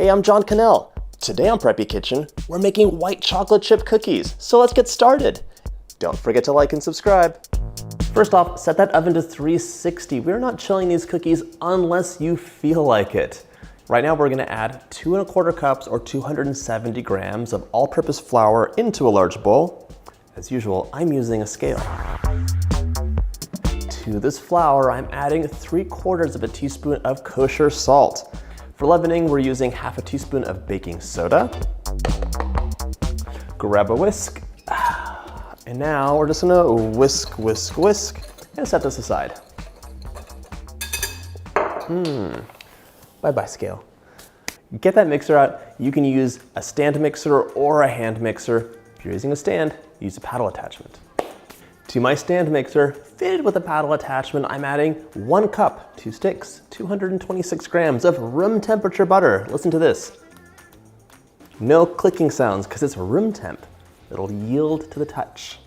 Hey, I'm John Cannell. Today on Preppy Kitchen, we're making white chocolate chip cookies, so let's get started. Don't forget to like and subscribe. First off, set that oven to 360. We're not chilling these cookies unless you feel like it. Right now we're gonna add 2 1/4 cups or 270 grams of all-purpose flour into a large bowl. As usual, I'm using a scale. To this flour, I'm adding 3/4 of a teaspoon of kosher salt. For leavening, we're using 1/2 teaspoon of baking soda. Grab a whisk. And now we're just gonna whisk, whisk, whisk, and set this aside. Bye-bye scale. Get that mixer out. You can use a stand mixer or a hand mixer. If you're using a stand, use a paddle attachment. To my stand mixer, fitted with a paddle attachment, I'm adding 1 cup, 2 sticks, 226 grams of room temperature butter. Listen to this. No clicking sounds because it's room temp. It'll yield to the touch.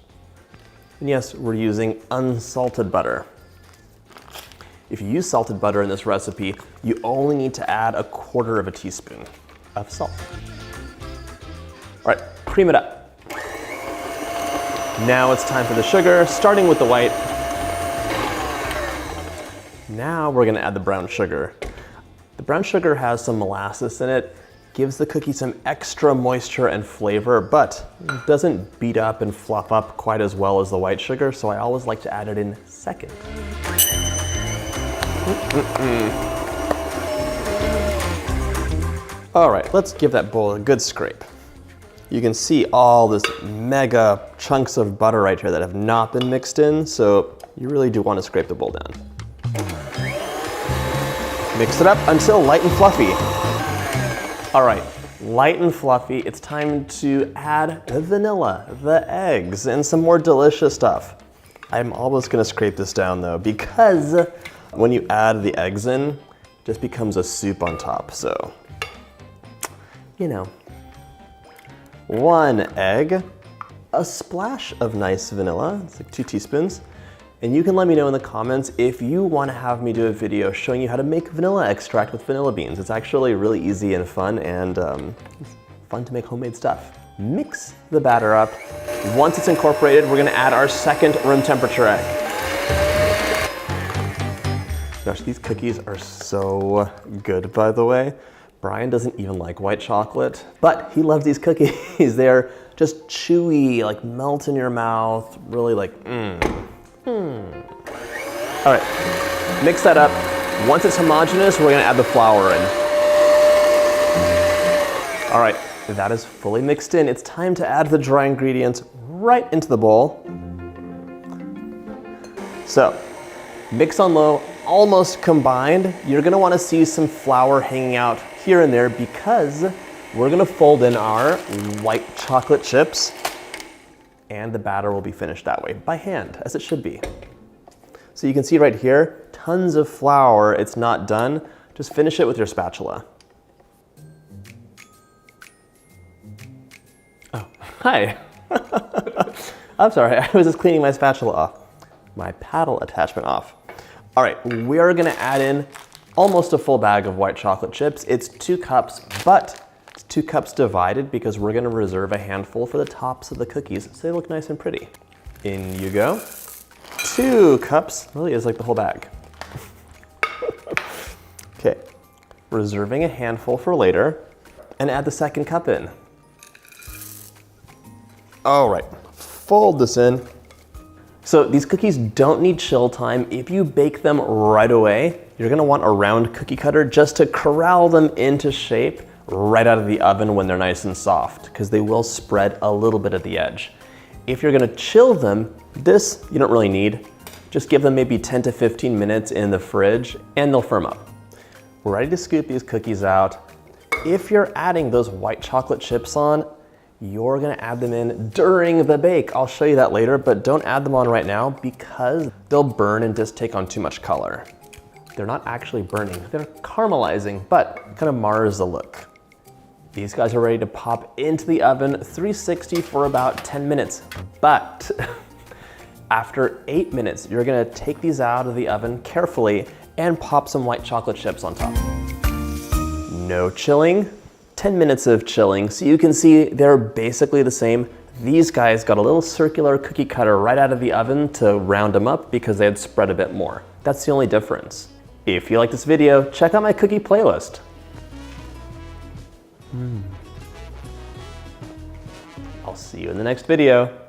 And yes, we're using unsalted butter. If you use salted butter in this recipe, you only need to add 1/4 of a teaspoon of salt. All right, cream it up. Now it's time for the sugar, starting with the white. Now we're gonna add the brown sugar. The brown sugar has some molasses in it, gives the cookie some extra moisture and flavor, but it doesn't beat up and fluff up quite as well as the white sugar, so I always like to add it in second. All right, let's give that bowl a good scrape. You can see all this mega chunks of butter right here that have not been mixed in, so you really do want to scrape the bowl down. Mix it up until light and fluffy. All right, light and fluffy, it's time to add the vanilla, the eggs, and some more delicious stuff. I'm almost gonna scrape this down though, because when you add the eggs in, it just becomes a soup on top, so, you know. 1 egg, a splash of nice vanilla, it's like 2 teaspoons. And you can let me know in the comments if you want to have me do a video showing you how to make vanilla extract with vanilla beans. It's actually really easy and fun, and fun to make homemade stuff. Mix the batter up. Once it's incorporated, we're gonna add our second room temperature egg. Gosh, these cookies are so good, by the way. Brian doesn't even like white chocolate, but he loves these cookies. They're just chewy, like melt in your mouth, really like, All right, mix that up. Once it's homogeneous, we're gonna add the flour in. All right, that is fully mixed in. It's time to add the dry ingredients right into the bowl. So, mix on low, almost combined. You're gonna wanna see some flour hanging out here and there because we're gonna fold in our white chocolate chips, and the batter will be finished that way, by hand, as it should be. So you can see right here, tons of flour, it's not done. Just finish it with your spatula. Oh, hi. I'm sorry, I was just cleaning my spatula off. My paddle attachment off. All right, we are gonna add in almost a full bag of white chocolate chips. It's 2 cups, but it's 2 cups divided because we're gonna reserve a handful for the tops of the cookies so they look nice and pretty. In you go. 2 cups, really is like the whole bag. Okay, reserving a handful for later, and add the second cup in. All right, fold this in. So these cookies don't need chill time. If you bake them right away, you're gonna want a round cookie cutter just to corral them into shape right out of the oven when they're nice and soft, because they will spread a little bit at the edge. If you're gonna chill them, this you don't really need. Just give them maybe 10 to 15 minutes in the fridge and they'll firm up. We're ready to scoop these cookies out. If you're adding those white chocolate chips on, you're gonna add them in during the bake. I'll show you that later, but don't add them on right now because they'll burn and just take on too much color. They're not actually burning, they're caramelizing, but kind of mars the look. These guys are ready to pop into the oven, 360 for about 10 minutes. But after 8 minutes, you're gonna take these out of the oven carefully and pop some white chocolate chips on top. No chilling, 10 minutes of chilling, so you can see they're basically the same. These guys got a little circular cookie cutter right out of the oven to round them up because they had spread a bit more. That's the only difference. If you like this video, check out my cookie playlist. I'll see you in the next video.